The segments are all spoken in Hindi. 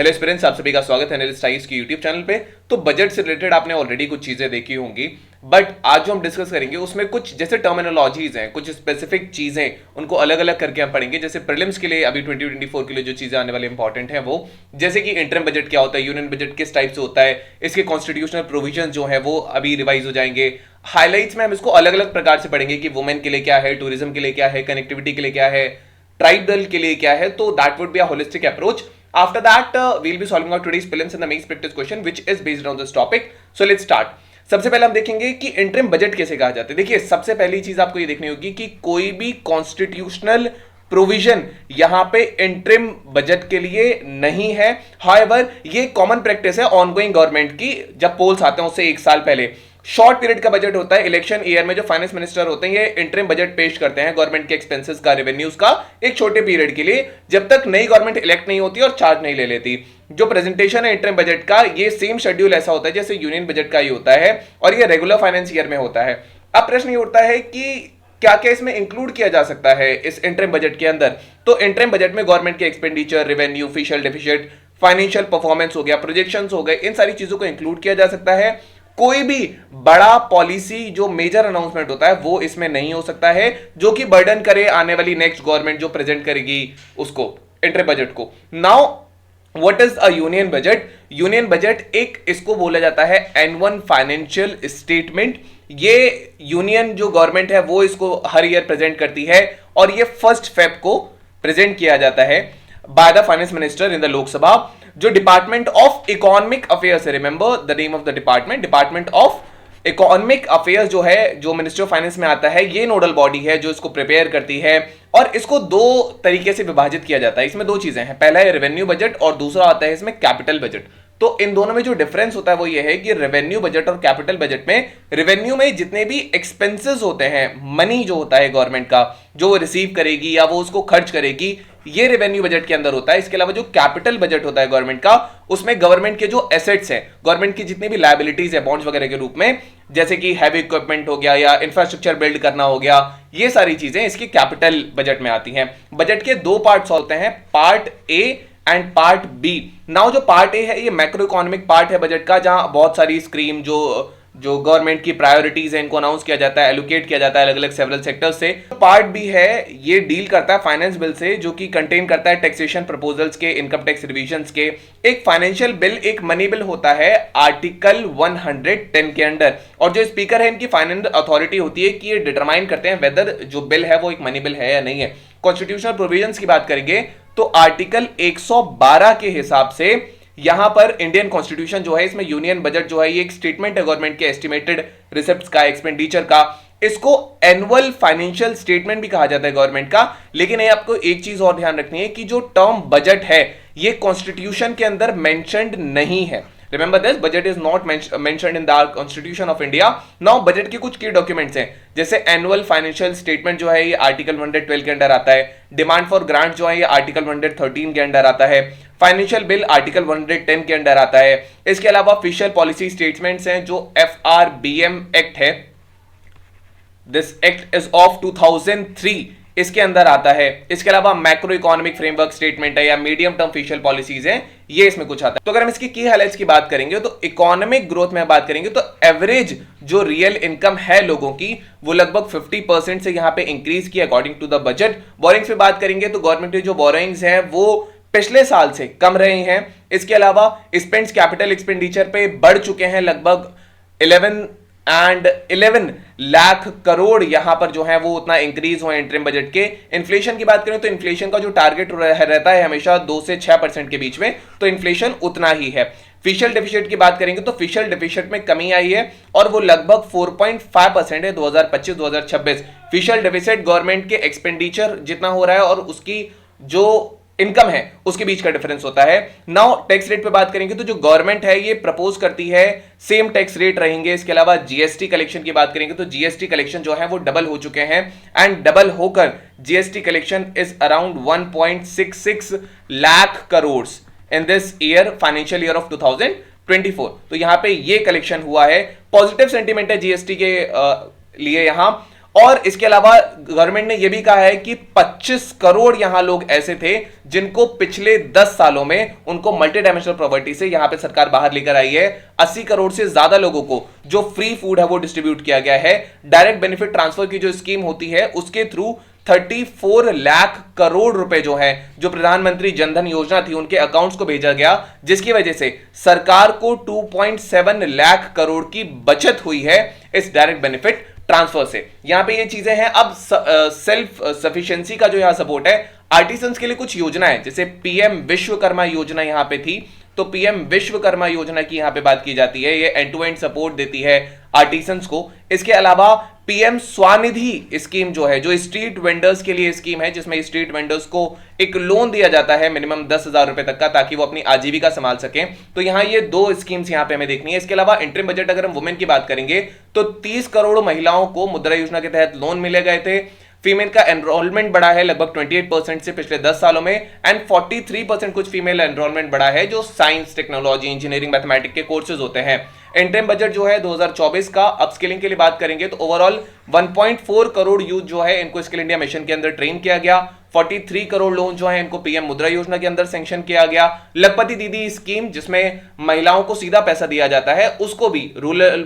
हेलो एस्पिरेंट्स, आप सभी का स्वागत है एनालिस्ट आईज की यूट्यूब चैनल पे। तो बजट से रिलेटेड आपने ऑलरेडी कुछ चीजें देखी होंगी, बट आज जो हम डिस्कस करेंगे उसमें कुछ जैसे टर्मिनोलॉजीज हैं, कुछ स्पेसिफिक चीजें, उनको अलग अलग करके हम पढ़ेंगे। जैसे प्रीलिम्स के लिए अभी 2024 के लिए जो चीजें आने वाले इंपॉर्टेंट है वो, जैसे कि इंटरम बजट क्या होता है, यूनियन बजट किस टाइप से होता है, इसके कॉन्स्टिट्यूशनल प्रोविजन जो है वो अभी रिवाइज हो जाएंगे। हाईलाइट्स में हम इसको अलग अलग प्रकार से पढ़ेंगे कि वुमेन के लिए क्या है, टूरिज्म के लिए क्या है, कनेक्टिविटी के लिए क्या है, ट्राइबल के लिए क्या है। तो that would be a holistic approach. After that, we'll be solving out today's prelims and the mains practice question, which is based on this topic. So let's start. सबसे पहले हम देखेंगे कि इंटरिम बजट कैसे कहा जाता है। देखिए, सबसे पहली चीज आपको ये देखनी होगी कि कोई भी कॉन्स्टिट्यूशनल प्रोविजन यहां पे इंटरिम बजट के लिए नहीं है। हाउएवर, ये कॉमन प्रैक्टिस है ऑनगोइंग गवर्नमेंट की, जब पोल्स आते हैं उससे एक साल पहले शॉर्ट पीरियड का बजट होता है। इलेक्शन ईयर में जो फाइनेंस मिनिस्टर होते हैं ये इंटरिम बजट पेश करते हैं गवर्नमेंट के एक्सपेंसेस का, रेवेन्यूज का, एक छोटे पीरियड के लिए, जब तक नई गवर्नमेंट इलेक्ट नहीं होती और चार्ज नहीं ले लेती। जो प्रेजेंटेशन है इंटरिम बजट का, ये सेम शेड्यूल ऐसा होता है जैसे यूनियन बजट का ही होता है, और ये रेगुलर फाइनेंस ईयर में होता है। अब प्रश्न ये उठता है कि क्या क्या इसमें इंक्लूड किया जा सकता है इस इंटरिम बजट के अंदर। तो इंटरिम बजट में गवर्नमेंट के expenditure, revenue, fiscal deficit, financial performance हो गया, प्रोजेक्शंस हो गए, इन सारी चीजों को इंक्लूड किया जा सकता है। कोई भी बड़ा पॉलिसी जो मेजर अनाउंसमेंट होता है वो इसमें नहीं हो सकता है, जो कि बर्डन करे आने वाली नेक्स्ट गवर्नमेंट जो प्रेजेंट करेगी उसको, इंटरिम बजट को। Now what is a union budget? Union budget एक, इसको बोला जाता है एनुअल फाइनेंशियल स्टेटमेंट। ये यूनियन जो गवर्नमेंट है वो इसको हर ईयर प्रेजेंट करती है, और ये 1 फेब को प्रेजेंट किया जाता है by the finance minister in the Lok Sabha. जो डिपार्टमेंट ऑफ इकोनॉमिक अफेयर्स है, remember the name of the department, department of economic affairs जो है, जो मिनिस्ट्री ऑफ फाइनेंस में आता है, ये नोडल बॉडी है जो इसको प्रिपेयर करती है। और इसको दो तरीके से विभाजित किया जाता है। इसमें दो चीजें हैं, पहला है रेवेन्यू बजट और दूसरा आता है इसमें कैपिटल बजट। तो इन दोनों में जो डिफरेंस होता है वो ये है कि रेवेन्यू बजट और कैपिटल बजट में, रेवेन्यू में जितने भी एक्सपेंसेस होते हैं, मनी जो होता है गवर्नमेंट का, जो वो रिसीव करेगी या वो उसको खर्च करेगी, ये रेवेन्यू बजट के अंदर होता है। इसके अलावा जो कैपिटल बजट होता है गवर्नमेंट का, उसमें गवर्नमेंट के जो एसेट्स हैं, गवर्नमेंट की जितनी भी लायबिलिटीज है बॉन्ड्स वगैरह के रूप में, जैसे कि हैवी इक्विपमेंट हो गया या इंफ्रास्ट्रक्चर बिल्ड करना हो गया, ये सारी चीजें इसकी कैपिटल बजट में आती हैं। बजट के दो पार्ट्स होते हैं, part A and part B. Now जो पार्ट ए है ये मैक्रो इकोनॉमिक पार्ट है बजट का, जहां बहुत सारी स्कीम जो गवर्नमेंट की प्रायोरिटीज है इनको अनाउंस किया जाता है, एलोकेट किया जाता है अलग अलग सेवरल सेक्टर्स से। पार्ट बी है, ये डील करता है फाइनेंस बिल से, जो कि कंटेन करता है टैक्सेशन प्रपोजल्स के, इनकम टैक्स रिविजन्स के। एक फाइनेंशियल बिल, एक मनी बिल होता है आर्टिकल 110 के अंडर, और जो स्पीकर है इनकी फाइनेंस अथॉरिटी होती है कि ये डिटरमाइन करते हैं वेदर जो बिल है वो एक मनी बिल है या नहीं है। कॉन्स्टिट्यूशनल प्रोविजंस की बात करेंगे तो आर्टिकल 112 के हिसाब से यहां पर इंडियन कॉन्स्टिट्यूशन जो है, इसमें यूनियन बजट जो है ये एक स्टेटमेंट है गवर्नमेंट के एस्टिमेटेड रिसिप्ट्स का, एक्सपेंडिचर का। इसको एनुअल फाइनेंशियल स्टेटमेंट भी कहा जाता है गवर्नमेंट का। लेकिन ये आपको एक चीज और ध्यान रखनी है कि जो टर्म बजट है ये कॉन्स्टिट्यूशन के अंदर मेंशन्ड नहीं है। Remember this, budget is not mentioned in the constitution of India. Now budget के कुछ की डॉक्यूमेंट्स हैं, जैसे एनुअल फाइनेंशियल स्टेटमेंट जो है ये आर्टिकल 112 के अंडर आता है, डिमांड फॉर ग्रांट जो है ये आर्टिकल 113 के अंडर आता है, फाइनेंशियल बिल आर्टिकल 110 के अंडर आता है। इसके अलावा ऑफिशियल पॉलिसी स्टेटमेंट्स हैं, जो FRBM एक्ट है, दिस एक्ट इज ऑफ 2003, इसके अंदर आता है। इसके अलावा मैक्रो इकोनॉमिक फ्रेमवर्क स्टेटमेंट है या मीडियम टर्म ऑफिशियल पॉलिसीज हैं, ये इसमें कुछ आता है। तो अगर हम इसकी की हाइलाइट्स की बात करेंगे तो इकोनॉमिक ग्रोथ में बात करेंगे तो एवरेज जो रियल इनकम है लोगों की वो लगभग 50% से यहां पे इंक्रीज की according to the budget. Borrowings पे बात करेंगे तो गवर्नमेंट के जो बोरिंग्स हैं वो पिछले साल से कम रहे हैं। इसके अलावा स्पेंड्स कैपिटल एक्सपेंडिचर पे बढ़ चुके हैं, लगभग 11 लाख करोड़ यहां पर जो है वो उतना इंक्रीज हुआ इंटरिम बजट के। इन्फ्लेशन की बात करें तो इन्फ्लेशन का जो टारगेट रहता है हमेशा 2 से 6% के बीच में, तो इन्फ्लेशन उतना ही है। फिशल डेफिसिट की बात करेंगे तो फिशल डेफिसिट में कमी आई है और वो लगभग 4.5% है 2025-2026। फिशल डेफिसिट गवर्नमेंट के एक्सपेंडिचर जितना हो रहा है और उसकी जो इनकम है उसके बीच का डिफरेंस होता है। नाउ टैक्स रेट पे बात करेंगे तो जो गवर्नमेंट है ये प्रपोज करती है सेम टैक्स रेट रहेंगे। इसके अलावा जीएसटी कलेक्शन की बात करेंगे तो जीएसटी कलेक्शन जो है वो डबल हो चुके हैं, एंड डबल होकर GST collection is around 1.66 lakh crore in this year, financial year of 2024। तो यहां पे ये कलेक्शन हुआ है। पॉजिटिव सेंटीमेंट है जीएसटी के लिए यहां। और इसके अलावा गवर्नमेंट ने यह भी कहा है कि 25 करोड़ यहां लोग ऐसे थे जिनको पिछले 10 सालों में उनको मल्टी डायमेंशनल प्रॉपर्टी से यहां पे सरकार बाहर लेकर आई है। 80 करोड़ से ज्यादा लोगों को जो फ्री फूड है वो डिस्ट्रीब्यूट किया गया है। डायरेक्ट बेनिफिट ट्रांसफर की जो स्कीम होती है उसके थ्रू 34 लाख करोड़ रुपए जो है जो प्रधानमंत्री जनधन योजना थी उनके अकाउंट्स को भेजा गया, जिसकी वजह से सरकार को 2.7 लाख करोड़ की बचत हुई है इस डायरेक्ट बेनिफिट ट्रांसफर से। यहां पे ये चीजें हैं। अब सेल्फ सफिशिएंसी का जो यहां सपोर्ट है आर्टिसंस के लिए कुछ योजना है, जैसे पीएम विश्वकर्मा योजना यहां पे थी, तो पीएम विश्वकर्मा योजना की यहां पे बात की जाती है। ये एंड टू एंड सपोर्ट देती है आर्टिसंस को। इसके अलावा पीएम स्वानिधि स्कीम जो है, जो स्ट्रीट वेंडर्स के लिए स्कीम है, जिसमें स्ट्रीट वेंडर्स को एक लोन दिया जाता है मिनिमम 10,000 रुपए तक का, ताकि वो अपनी आजीविका संभाल सकें। तो यहां ये दो स्कीम्स यहां पे हमें देखनी है। इसके अलावा इंटरिम बजट अगर हम वुमेन की बात करेंगे तो 30 करोड़ महिलाओं को मुद्रा योजना के तहत लोन मिले गए थे। फीमेल का एनरोलमेंट बढ़ा है लगभग 28% से पिछले 10 सालों में, एंड 43% कुछ फीमेल एनरोलमेंट बढ़ा है जो साइंस, टेक्नोलॉजी, इंजीनियरिंग, मैथमेटिक्स के कोर्सेज होते हैं। इंटरिम बजट जो है 2024 का अपस्किलिंग के लिए बात करेंगे तो ओवरऑल 1.4 करोड़ यूथ जो है इनको स्किल इंडिया मिशन के अंदर ट्रेन किया गया। 43 करोड़ लोन जो है इनको पीएम मुद्रा योजना के अंदर सैंक्शन किया गया। लखपति दीदी स्कीम जिसमें महिलाओं को सीधा पैसा दिया जाता है, उसको भी रूरल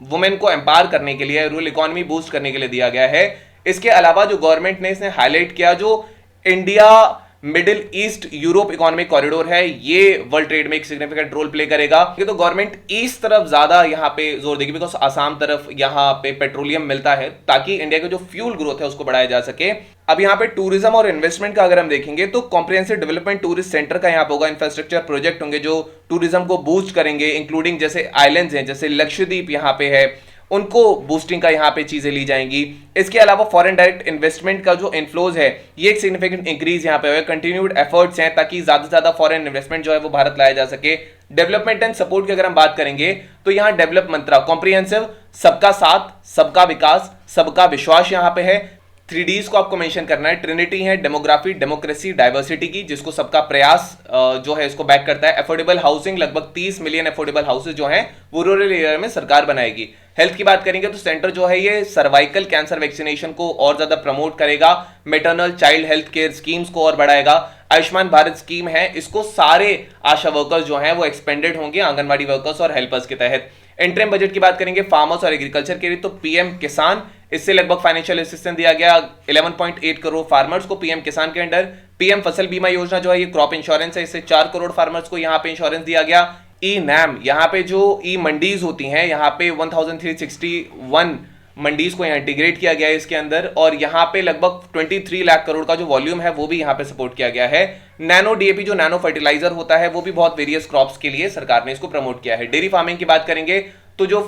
वुमेन को एम्पावर करने के लिए, रूरल इकोनॉमी बूस्ट करने के लिए दिया गया है। इसके अलावा जो गवर्नमेंट ने इसने हाईलाइट किया, जो India middle east Europe economic corridor है, ये वर्ल्ड ट्रेड में एक सिग्निफिकेंट रोल प्ले करेगा। तो गवर्नमेंट ईस्ट तरफ ज्यादा यहां पे जोर देगी, बिकॉज आसाम तरफ यहां पे पेट्रोलियम मिलता है, ताकि इंडिया का जो फ्यूल ग्रोथ है उसको बढ़ाया जा सके। अब यहाँ पे टूरिज्म और इन्वेस्टमेंट का अगर हम देखेंगे तो कॉम्प्रिहेंसिव डेवलपमेंट टूरिस्ट सेंटर का यहाँ पे होगा, इंफ्रास्ट्रक्चर प्रोजेक्ट होंगे जो टूरिज्म को बूस्ट करेंगे, इंक्लूडिंग जैसे आइलैंड्स हैं, जैसे लक्षद्वीप यहाँ पे है, उनको बूस्टिंग का यहां पे चीजें ली जाएंगी। इसके अलावा फॉरेन डायरेक्ट इन्वेस्टमेंट का जो इनफ्लोज है ये एक सिग्निफिकेंट इंक्रीज यहां पे हुआ है। कंटिन्यूड एफर्ट्स हैं ताकि ज्यादा से ज्यादा फॉरेन इन्वेस्टमेंट जो है वो भारत लाया जा सके। डेवलपमेंट एंड सपोर्ट की अगर हम बात करेंगे तो यहां डेवलप मंत्रा कॉम्प्रिहेंसिव, सबका साथ, सबका विकास, सबका विश्वास यहां पे है। 3Ds को आपको मेंशन करना है, ट्रिनिटी है डेमोग्राफी, डेमोक्रेसी, डाइवर्सिटी की, जिसको सबका प्रयास जो है इसको बैक करता है। अफोर्डेबल हाउसिंग, लगभग 30 मिलियन अफोर्डेबल हाउसेज जो हैं वो रूरल एरिया में सरकार बनाएगी। हेल्थ की बात करेंगे तो सेंटर जो है ये सर्वाइकल कैंसर वैक्सीनेशन को और ज्यादा प्रमोट करेगा, maternal child health care schemes को और बढ़ाएगा। आयुष्मान भारत स्कीम है, इसको सारे आशा वर्कर्स जो हैं वो एक्सपेंडेड होंगे आंगनबाड़ी वर्कर्स और हेल्पर्स के तहत। इंटरिम बजट की बात करेंगे फार्मर्स और एग्रीकल्चर के लिए तो पीएम किसान, इससे लगभग फाइनेंशियल असिस्टेंस दिया गया 11.8 करोड़ फार्मर्स को पीएम किसान के अंडर। पीएम फसल बीमा योजना जो है ये क्रॉप इंश्योरेंस है, इससे 4 करोड़ फार्मर्स को यहाँ पे इंश्योरेंस दिया गया। ई नैम, यहाँ पे जो ई मंडीज होती हैं, यहाँ पे 1361 मंडीज को यहाँ इंटीग्रेट किया गया है इसके अंदर, और यहाँ पे लगभग 23 लाख करोड़ का जो वॉल्यूम है वो भी यहाँ पे सपोर्ट किया गया है। नैनो डीएपी जो नैनो फर्टिलाइजर होता है वो भी बहुत वेरियस क्रॉप्स के लिए सरकार ने इसको प्रमोट किया है। डेयरी फार्मिंग की बात करेंगे तो जो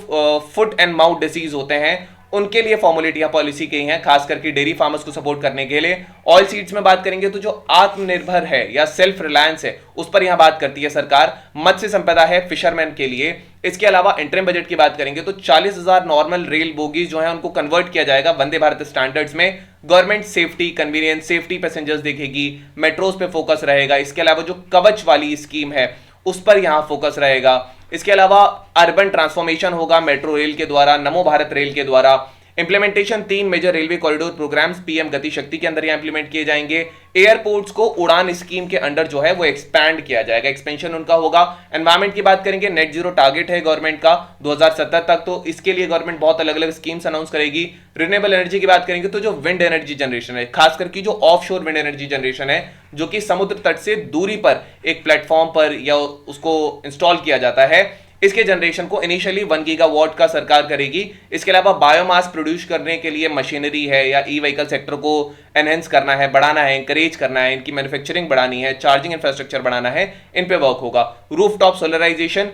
फुट एंड माउथ डिसीज होते हैं उनके लिए फॉर्मुलेट या पॉलिसी की है, खास करके डेयरी फार्मर्स को सपोर्ट करने के लिए। ऑयल सीड्स में बात करेंगे तो जो आत्मनिर्भर है या सेल्फ रिलायंस है उस पर यहां बात करती है सरकार। मत्स्य संपदा है फिशरमैन के लिए। इसके अलावा इंटरिम बजट की बात करेंगे तो 40,000 नॉर्मल रेल बोगीज जो है उनको कन्वर्ट किया जाएगा वंदे भारत स्टैंडर्ड्स में। Government safety, convenience, safety passengers देखेगी, मेट्रोज पे फोकस रहेगा। इसके अलावा जो कवच वाली स्कीम है उस पर यहां फोकस रहेगा। इसके अलावा अर्बन ट्रांसफॉर्मेशन होगा मेट्रो रेल के द्वारा, नमो भारत रेल के द्वारा। Implementation 3 major railway corridor programmes PM Gati Shakti के अंदर यहां इंप्लीमेंट किए जाएंगे। एयरपोर्ट्स को उड़ान स्कीम के अंडर जो है वो एक्सपैंड किया जाएगा, एक्सपेंशन उनका होगा। एनवायरमेंट की बात करेंगे, नेट जीरो टारगेट है गवर्नमेंट का 2070 तक, तो इसके लिए गवर्नमेंट बहुत अलग अलग स्कीम्स अनाउंस करेगी। रिन्यूएबल एनर्जी की बात करेंगे तो जो विंड एनर्जी जनरेशन है, खास करके जो ऑफशोर विंड एनर्जी जनरेशन है जो कि समुद्र तट से दूरी पर एक प्लेटफॉर्म पर या उसको इंस्टॉल किया जाता है, इसके जनरेशन को इनिशियली 1 गीगावाट का सरकार करेगी। इसके अलावा बायोमास प्रोड्यूस करने के लिए मशीनरी है या ई व्हीकल सेक्टर को एनहेंस करना है, बढ़ाना है, इंकरेज करना है, इनकी मैन्युफैक्चरिंग बढ़ानी है, चार्जिंग इंफ्रास्ट्रक्चर बढ़ाना है, इन पे वर्क होगा। रूफटॉप सोलराइजेशन,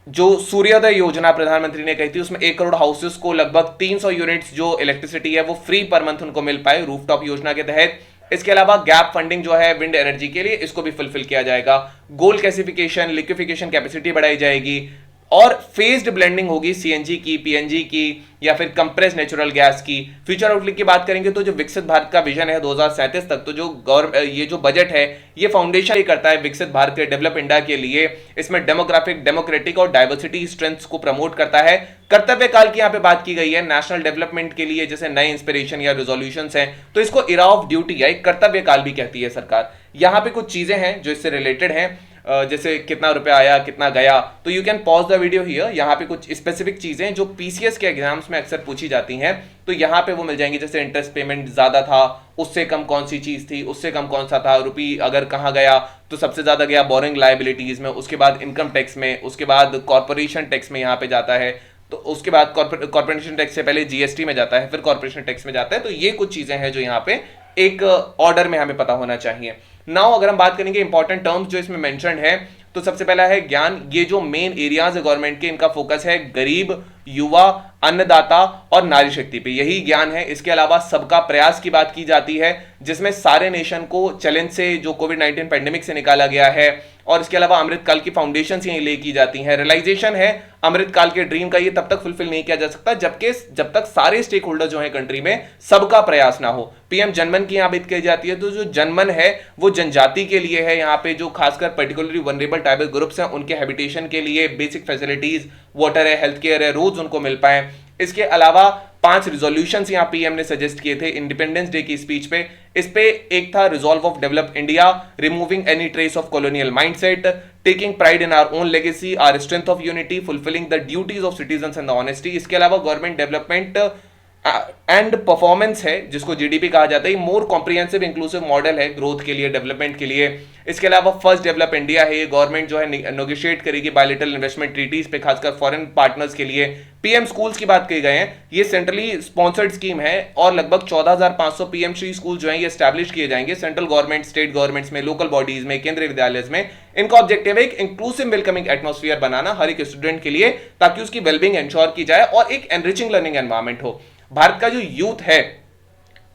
जो सूर्योदय योजना प्रधानमंत्री ने कही थी उसमें 1 करोड़ हाउसेस को लगभग 300 यूनिट्स जो इलेक्ट्रिसिटी है वो फ्री पर मंथ उनको मिल पाए रूफटॉप योजना के तहत। इसके अलावा गैप फंडिंग जो है विंड एनर्जी के लिए, इसको भी फुलफिल किया जाएगा। गोल गैसिफिकेशन, लिक्विफिकेशन कैपेसिटी बढ़ाई जाएगी। और फेस्ड ब्लेंडिंग होगी सीएनजी की, पीएनजी की या फिर कंप्रेस नेचुरल गैस की। फ्यूचर आउटलुक की बात करेंगे तो जो विकसित भारत का विजन है 2037 तक, तो जो ये जो बजट है ये फाउंडेशन करता है विकसित भारत के, डेवलप इंडिया के लिए। इसमें डेमोग्राफिक, डेमोक्रेटिक और डाइवर्सिटी स्ट्रेंथ्स को प्रमोट करता है। कर्तव्य काल की यहाँ पे बात की गई है नेशनल डेवलपमेंट के लिए, जैसे नए इंस्पिरेशन या रिजोल्यूशंस हैं, तो इसको इरा ऑफ ड्यूटी या एक कर्तव्य काल भी कहती है सरकार। यहाँ पे कुछ चीजें हैं जो इससे रिलेटेड हैं, जैसे कितना रुपया आया, कितना गया, तो you can pause the video here. यहाँ पे कुछ स्पेसिफिक चीजें जो पीसीएस के एग्जाम्स में अक्सर पूछी जाती हैं, तो यहाँ पे वो मिल जाएंगी। जैसे इंटरेस्ट पेमेंट ज्यादा था, उससे कम कौन सी चीज थी, उससे कम कौन सा था, रुपी अगर कहाँ गया तो सबसे ज्यादा गया बोरिंग लायबिलिटीज में, उसके बाद इनकम टैक्स में, उसके बाद कॉर्पोरेशन टैक्स में यहाँ पे जाता है, तो उसके बाद कॉर्पोरेशन टैक्स से पहले जीएसटी में जाता है, फिर कॉर्पोरेशन टैक्स में जाता है। तो ये कुछ चीजें हैं जो यहाँ पे एक ऑर्डर में हमें पता होना चाहिए। नाउ अगर हम बात करेंगे इंपॉर्टेंट टर्म्स जो इसमें मेंशन्ड है, तो सबसे पहला है ज्ञान। ये जो मेन एरियाज है गवर्नमेंट के, इनका फोकस है गरीब, युवा, अन्नदाता और नारी शक्ति पे, यही ज्ञान है। इसके अलावा सबका प्रयास की बात की जाती है, जिसमें सारे नेशन को चैलेंज से, जो कोविड-19 पैंडेमिक से निकाला गया है, और इसके अलावा अमृतकाल की फाउंडेशन यही ले की जाती हैं। रियलाइजेशन है अमृतकाल के ड्रीम का, ये तब तक फुलफिल नहीं किया जा सकता जब तक सारे स्टेक होल्डर जो है कंट्री में, सबका प्रयास ना हो। पीएम जनमन की यहाँ बात की जाती है, तो जो जनमन है वो जनजाति के लिए है, यहाँ पे जो खासकर पर्टिकुलरली वनरेबल ट्राइबल ग्रुप्स हैं उनके हैबिटेशन के लिए, बेसिक फैसिलिटीज, वाटर है, हेल्थ केयर है, रोड्स उनको मिल पाए। इसके अलावा 5 रिजोल्यूशंस यहाँ पीएम ने सजेस्ट किए थे इंडिपेंडेंस डे की स्पीच पे। इस पे एक था resolve of develop India, removing any trace of colonial mindset, taking pride in our own legacy, our strength of unity, fulfilling the duties of citizens and the honesty. इसके अलावा गवर्नमेंट डेवलपमेंट एंड परफॉर्मेंस है, जिसको जीडीपी कहा जाता है, मोर कॉम्प्रिहेंसिव इंक्लूसिव मॉडल है ग्रोथ के लिए, डेवलपमेंट के लिए। इसके अलावा फर्स्ट डेवलप इंडिया है, ये गवर्नमेंट जो है नेगोशिएट करेगी बायलैटरल इन्वेस्टमेंट ट्रीटीज पे, खासकर फॉरेन पार्टनर्स के लिए। पीएम स्कूल्स की बात की गए हैं, ये सेंट्रली स्पॉन्सर्ड स्कीम है और लगभग 14,500 पीएम श्री स्कूल जो है ये एस्टैब्लिश किए जाएंगे सेंट्रल गवर्नमेंट, स्टेट गवर्नमेंट्स में, लोकल बॉडीज में, केंद्रीय विद्यालय में। इनका ऑब्जेक्टिव है एक इंक्लूसिव वेलकमिंग एटमॉस्फेयर बनाना हर एक स्टूडेंट के लिए, ताकि उसकी वेलबींग इंश्योर की जाए और एक एनरिचिंग लर्निंग एनवायरमेंट हो। भारत का जो यूथ है,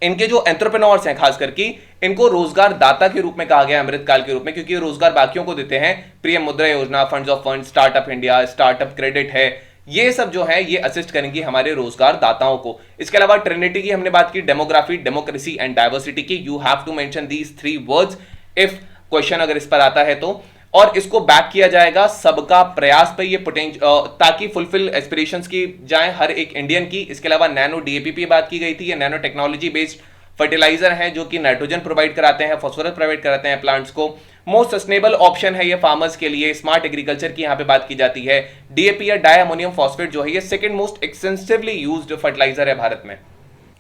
इनके जो एंटरप्रेन्योर्स हैं खासकर की, इनको रोजगार दाता के रूप में कहा गया अमृतकाल के रूप में, क्योंकि रोजगार बाकियों को देते हैं। पीएम मुद्रा योजना, funds of fund, startup India, startup credit है, ये सब जो है ये असिस्ट करेंगी हमारे रोजगार दाताओं को। इसके अलावा ट्रिनिटी की हमने बात की, डेमोग्राफी, डेमोक्रेसी एंड डाइवर्सिटी की। You have to mention these 3 words if question अगर इस पर आता है तो। और इसको बैक किया जाएगा सबका प्रयास पे, ये ताकि फुलफिल एस्पिरेशंस की जाए हर एक इंडियन की। इसके अलावा नैनो डीएपी पे बात की गई थी, ये नैनो टेक्नोलॉजी बेस्ड फर्टिलाइजर हैं जो कि नाइट्रोजन प्रोवाइड कराते हैं, फास्फोरस प्रोवाइड कराते हैं प्लांट्स को। मोस्ट सस्टेनेबल ऑप्शन है ये फार्मर्स के लिए, स्मार्ट एग्रीकल्चर की यहाँ पे बात की जाती है। डीएपी या डाई अमोनियम फॉस्फेट जो है ये second most extensively used fertiliser है भारत में।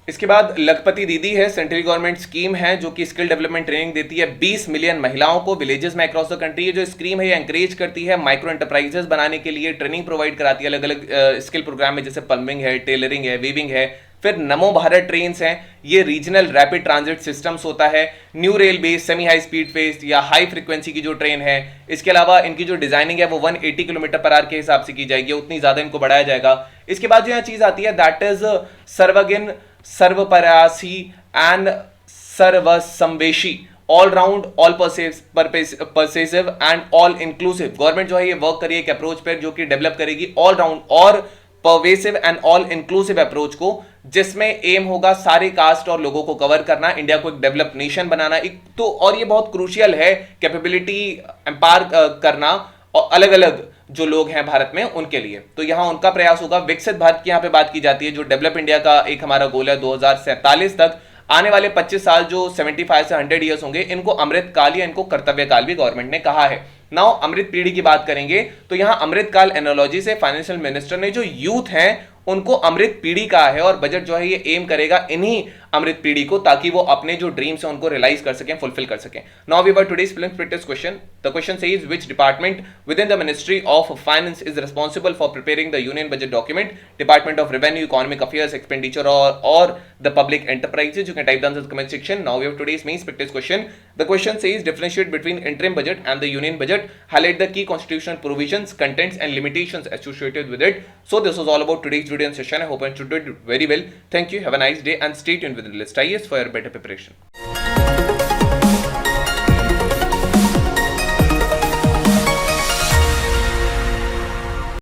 इसके बाद लखपति दीदी है, सेंट्रल गवर्नमेंट स्कीम है जो कि स्किल डेवलपमेंट ट्रेनिंग देती है 20 मिलियन महिलाओं को विलेजेस में अक्रॉस द कंट्री। ये जो स्कीम है ये एंकरेज करती है माइक्रो एंटरप्राइजेस बनाने के लिए, ट्रेनिंग प्रोवाइड कराती है अलग अलग स्किल प्रोग्राम में, जैसे प्लम्बिंग है, टेलरिंग है, वीविंग है। फिर नमो भारत ट्रेन हैं, ये रीजनल रैपिड ट्रांजिट सिस्टम्स होता है, new rail base semi high speed face या हाई फ्रीक्वेंसी की जो ट्रेन है। इसके अलावा इनकी जो डिजाइनिंग है वो 180 किलोमीटर पर आवर के हिसाब से की जाएगी, उतनी ज्यादा इनको बढ़ाया जाएगा। इसके बाद जो यहाँ चीज आती है दैट इज सर्वगिन, सर्वपरासी एंड सर्वसंवेशी, all round, all pervasive and all inclusive. Government जो है ये वर्क करिए एक अप्रोच पर जो कि डेवलप करेगी ऑल राउंड और pervasive and all inclusive approach को, जिसमें एम होगा सारे कास्ट और लोगों को कवर करना, इंडिया को एक डेवलप नेशन बनाना। एक तो और ये बहुत क्रूशियल है, कैपेबिलिटी एम्पावर करना और अलग अलग जो लोग हैं भारत में उनके लिए, तो यहां उनका प्रयास होगा। विकसित भारत की यहां पे बात की जाती है, जो डेवलप इंडिया का एक हमारा गोल है 2047 तक, आने वाले 25 साल जो 75 से 100 ईयर्स होंगे, इनको अमृत काल या इनको कर्तव्य काल भी गवर्नमेंट ने कहा है। नाउ अमृत पीढ़ी की बात करेंगे तो यहां अमृत काल एनोलॉजी से फाइनेंशियल मिनिस्टर ने जो यूथ हैं उनको अमृत पीढ़ी कहा है, और बजट जो है ये एम करेगा इन्हीं अमृत पीढ़ी को, ताकि वो अपने जो ड्रीम्स हैं उनको रियलाइज कर सकें, फुलफिल कर सकें। Now we were today's prelims practice question. The question says which department within the ministry of finance is responsible for preparing the union budget document? Department of revenue, economic affairs, expenditure और the public enterprises. You can type down in the comment section. Now we have today's mains practice question. The question says differentiate between interim budget and the union budget, highlight the key constitutional provisions, contents and limitations associated with it. So this was all about today's video and session. I hope you did very well. Thank you. Have a nice day and stay tuned with the list IAS for your better preparation.